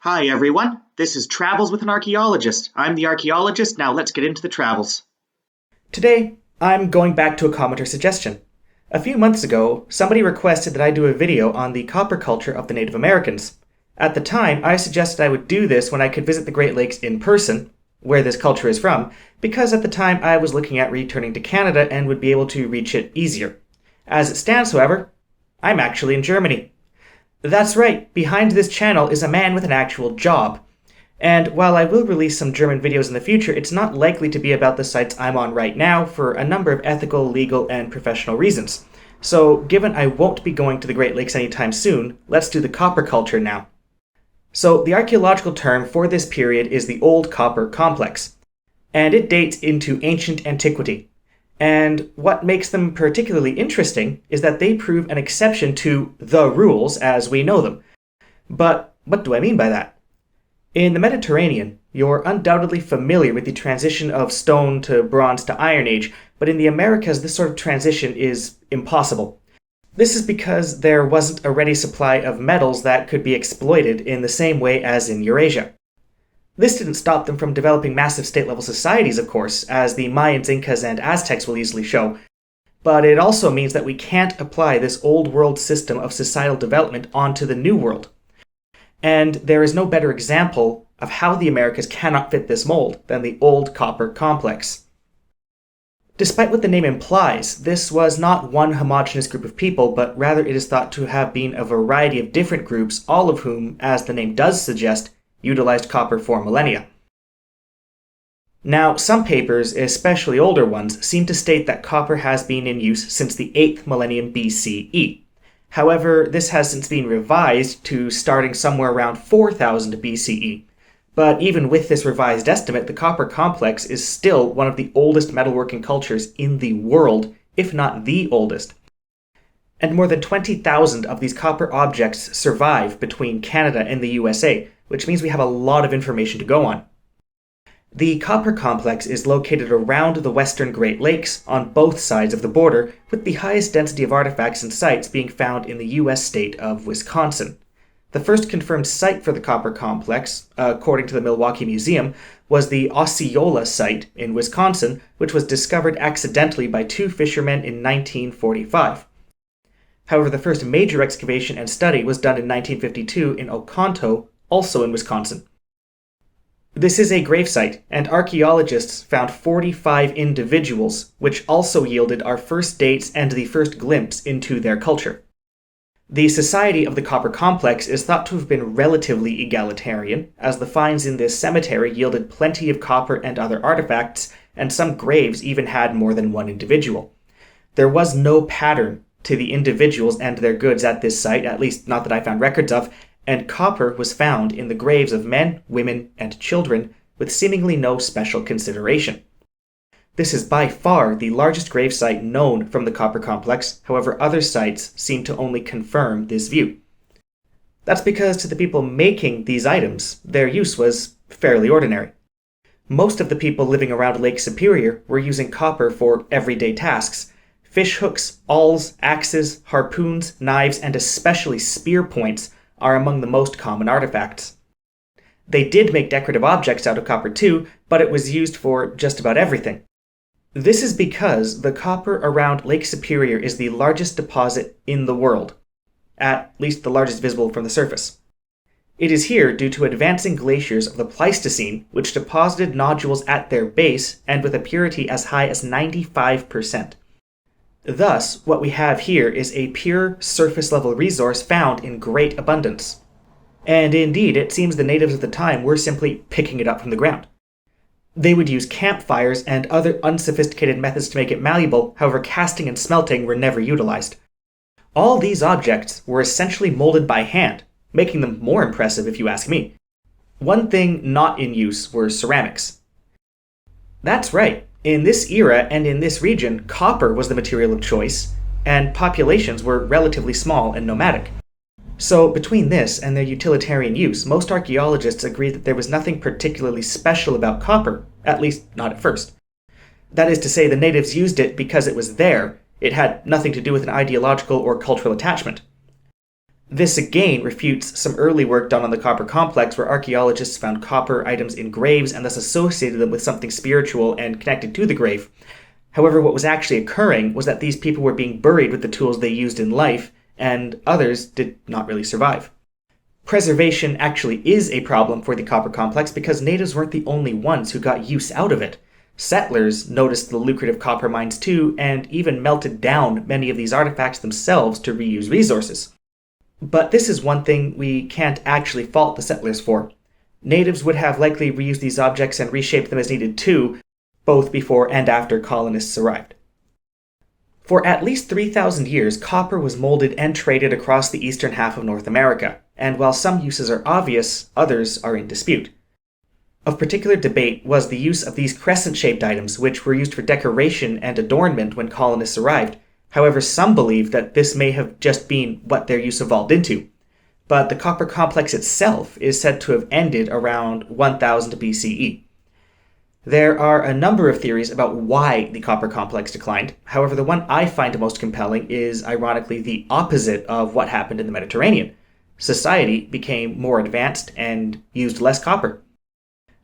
Hi everyone, this is Travels with an Archaeologist. I'm the Archaeologist, now let's get into the travels. Today, I'm going back to a commenter suggestion. A few months ago, somebody requested that I do a video on the copper culture of the Native Americans. At the time, I suggested I would do this when I could visit the Great Lakes in person, where this culture is from, because at the time I was looking at returning to Canada and would be able to reach it easier. As it stands, however, I'm actually in Germany. That's right, behind this channel is a man with an actual job. And while I will release some German videos in the future, it's not likely to be about the sites I'm on right now for a number of ethical, legal, and professional reasons. So, given I won't be going to the Great Lakes anytime soon, let's do the copper culture now. So, the archaeological term for this period is the Old Copper Complex, and it dates into ancient antiquity. And what makes them particularly interesting is that they prove an exception to the rules as we know them. But what do I mean by that? In the Mediterranean, you're undoubtedly familiar with the transition of stone to bronze to Iron Age, but in the Americas this sort of transition is impossible. This is because there wasn't a ready supply of metals that could be exploited in the same way as in Eurasia. This didn't stop them from developing massive state-level societies, of course, as the Mayans, Incas, and Aztecs will easily show, but it also means that we can't apply this old world system of societal development onto the new world. And there is no better example of how the Americas cannot fit this mold than the Old Copper Complex. Despite what the name implies, this was not one homogeneous group of people, but rather it is thought to have been a variety of different groups, all of whom, as the name does suggest, utilized copper for millennia. Now, some papers, especially older ones, seem to state that copper has been in use since the 8th millennium BCE. However, this has since been revised to starting somewhere around 4000 BCE. But even with this revised estimate, the copper complex is still one of the oldest metalworking cultures in the world, if not the oldest. And more than 20,000 of these copper objects survive between Canada and the USA, which means we have a lot of information to go on. The copper complex is located around the western Great Lakes on both sides of the border, with the highest density of artifacts and sites being found in the US state of Wisconsin. The first confirmed site for the copper complex, according to the Milwaukee Museum, was the Osceola site in Wisconsin, which was discovered accidentally by two fishermen in 1945. However, the first major excavation and study was done in 1952 in Oconto, also in Wisconsin. This is a gravesite, and archaeologists found 45 individuals, which also yielded our first dates and the first glimpse into their culture. The society of the copper complex is thought to have been relatively egalitarian, as the finds in this cemetery yielded plenty of copper and other artifacts, and some graves even had more than one individual. There was no pattern to the individuals and their goods at this site, at least not that I found records of, and copper was found in the graves of men, women, and children, with seemingly no special consideration. This is by far the largest gravesite known from the copper complex, however other sites seem to only confirm this view. That's because to the people making these items, their use was fairly ordinary. Most of the people living around Lake Superior were using copper for everyday tasks. Fish hooks, awls, axes, harpoons, knives, and especially spear points are among the most common artifacts. They did make decorative objects out of copper too, but it was used for just about everything. This is because the copper around Lake Superior is the largest deposit in the world, at least the largest visible from the surface. It is here due to advancing glaciers of the Pleistocene, which deposited nodules at their base and with a purity as high as 95%. Thus, what we have here is a pure surface-level resource found in great abundance. And indeed, it seems the natives of the time were simply picking it up from the ground. They would use campfires and other unsophisticated methods to make it malleable, however casting and smelting were never utilized. All these objects were essentially molded by hand, making them more impressive if you ask me. One thing not in use were ceramics. That's right. In this era and in this region, copper was the material of choice, and populations were relatively small and nomadic. So between this and their utilitarian use, most archaeologists agree that there was nothing particularly special about copper, at least not at first. That is to say, the natives used it because it was there. It had nothing to do with an ideological or cultural attachment. This again refutes some early work done on the copper complex where archaeologists found copper items in graves and thus associated them with something spiritual and connected to the grave. However, what was actually occurring was that these people were being buried with the tools they used in life, and others did not really survive. Preservation actually is a problem for the copper complex because natives weren't the only ones who got use out of it. Settlers noticed the lucrative copper mines too, and even melted down many of these artifacts themselves to reuse resources. But this is one thing we can't actually fault the settlers for. Natives would have likely reused these objects and reshaped them as needed too, both before and after colonists arrived. For at least 3,000 years, copper was molded and traded across the eastern half of North America, and while some uses are obvious, others are in dispute. Of particular debate was the use of these crescent-shaped items, which were used for decoration and adornment when colonists arrived. However, some believe that this may have just been what their use evolved into. But the copper complex itself is said to have ended around 1000 BCE. There are a number of theories about why the copper complex declined. However, the one I find most compelling is, ironically, the opposite of what happened in the Mediterranean. Society became more advanced and used less copper.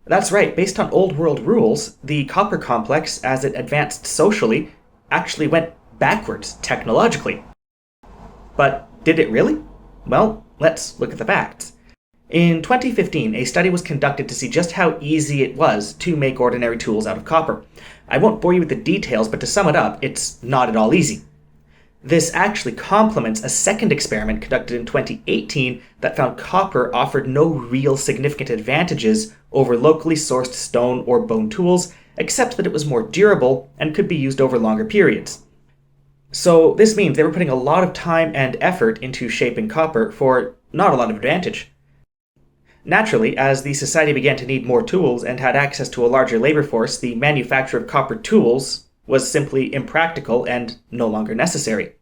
That's right, based on Old World rules, the copper complex, as it advanced socially, actually went backwards technologically. But did it really? Well, let's look at the facts. In 2015, a study was conducted to see just how easy it was to make ordinary tools out of copper. I won't bore you with the details, but to sum it up, it's not at all easy. This actually complements a second experiment conducted in 2018 that found copper offered no real significant advantages over locally sourced stone or bone tools, except that it was more durable and could be used over longer periods. So this means they were putting a lot of time and effort into shaping copper for not a lot of advantage. Naturally, as the society began to need more tools and had access to a larger labor force, the manufacture of copper tools was simply impractical and no longer necessary.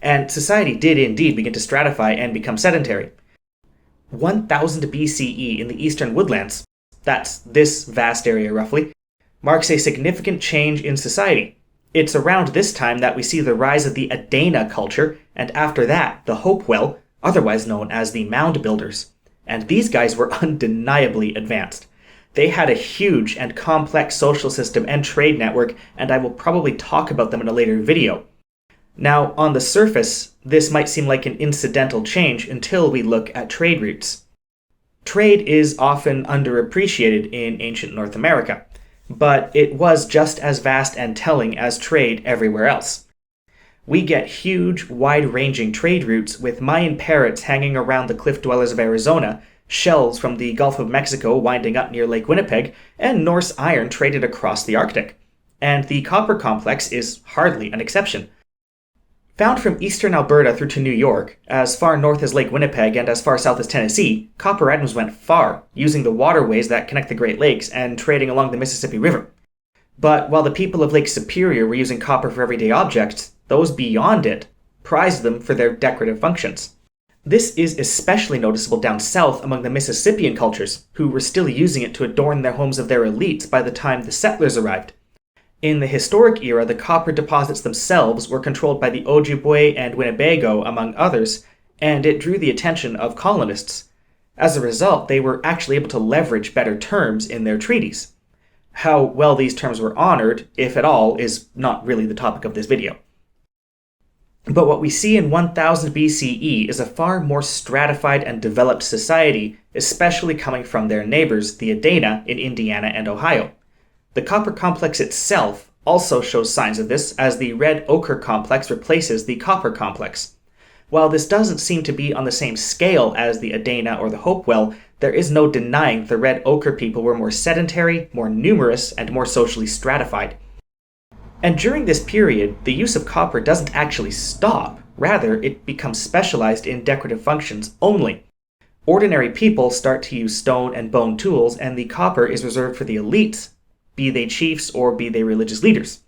And society did indeed begin to stratify and become sedentary. 1000 BCE in the eastern woodlands, that's this vast area roughly, marks a significant change in society. It's around this time that we see the rise of the Adena culture, and after that, the Hopewell, otherwise known as the Mound Builders. And these guys were undeniably advanced. They had a huge and complex social system and trade network, and I will probably talk about them in a later video. Now, on the surface, this might seem like an incidental change until we look at trade routes. Trade is often underappreciated in ancient North America, but it was just as vast and telling as trade everywhere else. We get huge, wide-ranging trade routes with Mayan parrots hanging around the cliff dwellers of Arizona, shells from the Gulf of Mexico winding up near Lake Winnipeg, and Norse iron traded across the Arctic. And the copper complex is hardly an exception. Found from eastern Alberta through to New York, as far north as Lake Winnipeg and as far south as Tennessee, copper items went far, using the waterways that connect the Great Lakes and trading along the Mississippi River. But while the people of Lake Superior were using copper for everyday objects, those beyond it prized them for their decorative functions. This is especially noticeable down south among the Mississippian cultures, who were still using it to adorn the homes of their elites by the time the settlers arrived. In the historic era, the copper deposits themselves were controlled by the Ojibwe and Winnebago, among others, and it drew the attention of colonists. As a result, they were actually able to leverage better terms in their treaties. How well these terms were honored, if at all, is not really the topic of this video. But what we see in 1000 BCE is a far more stratified and developed society, especially coming from their neighbors, the Adena in Indiana and Ohio. The copper complex itself also shows signs of this, as the red ocher complex replaces the copper complex. While this doesn't seem to be on the same scale as the Adena or the Hopewell, there is no denying the red ocher people were more sedentary, more numerous, and more socially stratified. And during this period, the use of copper doesn't actually stop. Rather, it becomes specialized in decorative functions only. Ordinary people start to use stone and bone tools, and the copper is reserved for the elites, be they chiefs or be they religious leaders.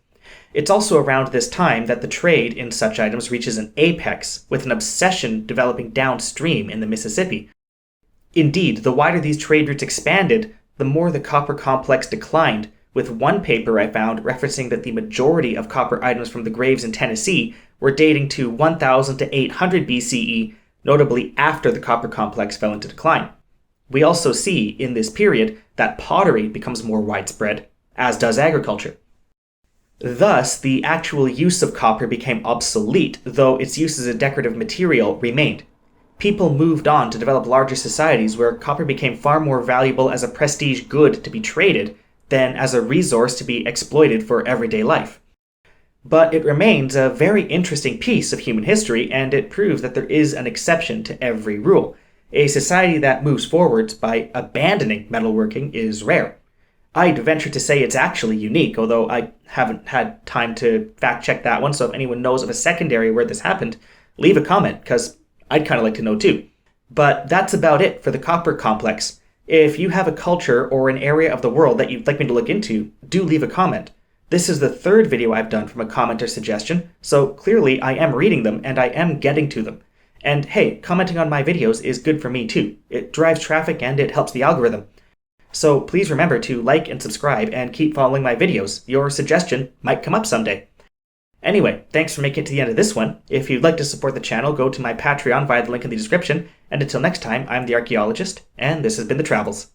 It's also around this time that the trade in such items reaches an apex, with an obsession developing downstream in the Mississippi. Indeed, the wider these trade routes expanded, the more the copper complex declined, with one paper I found referencing that the majority of copper items from the graves in Tennessee were dating to 1000 to 800 BCE, notably after the copper complex fell into decline. We also see, in this period, that pottery becomes more widespread, as does agriculture. Thus, the actual use of copper became obsolete, though its use as a decorative material remained. People moved on to develop larger societies where copper became far more valuable as a prestige good to be traded than as a resource to be exploited for everyday life. But it remains a very interesting piece of human history, and it proves that there is an exception to every rule. A society that moves forwards by abandoning metalworking is rare. I'd venture to say it's actually unique, although I haven't had time to fact-check that one, so if anyone knows of a secondary where this happened, leave a comment, because I'd kind of like to know too. But that's about it for the copper complex. If you have a culture or an area of the world that you'd like me to look into, do leave a comment. This is the third video I've done from a commenter suggestion, so clearly I am reading them and I am getting to them. And hey, commenting on my videos is good for me too. It drives traffic and it helps the algorithm. So please remember to like and subscribe and keep following my videos. Your suggestion might come up someday. Anyway, thanks for making it to the end of this one. If you'd like to support the channel, go to my Patreon via the link in the description. And until next time, I'm the Archaeologist, and this has been The Travels.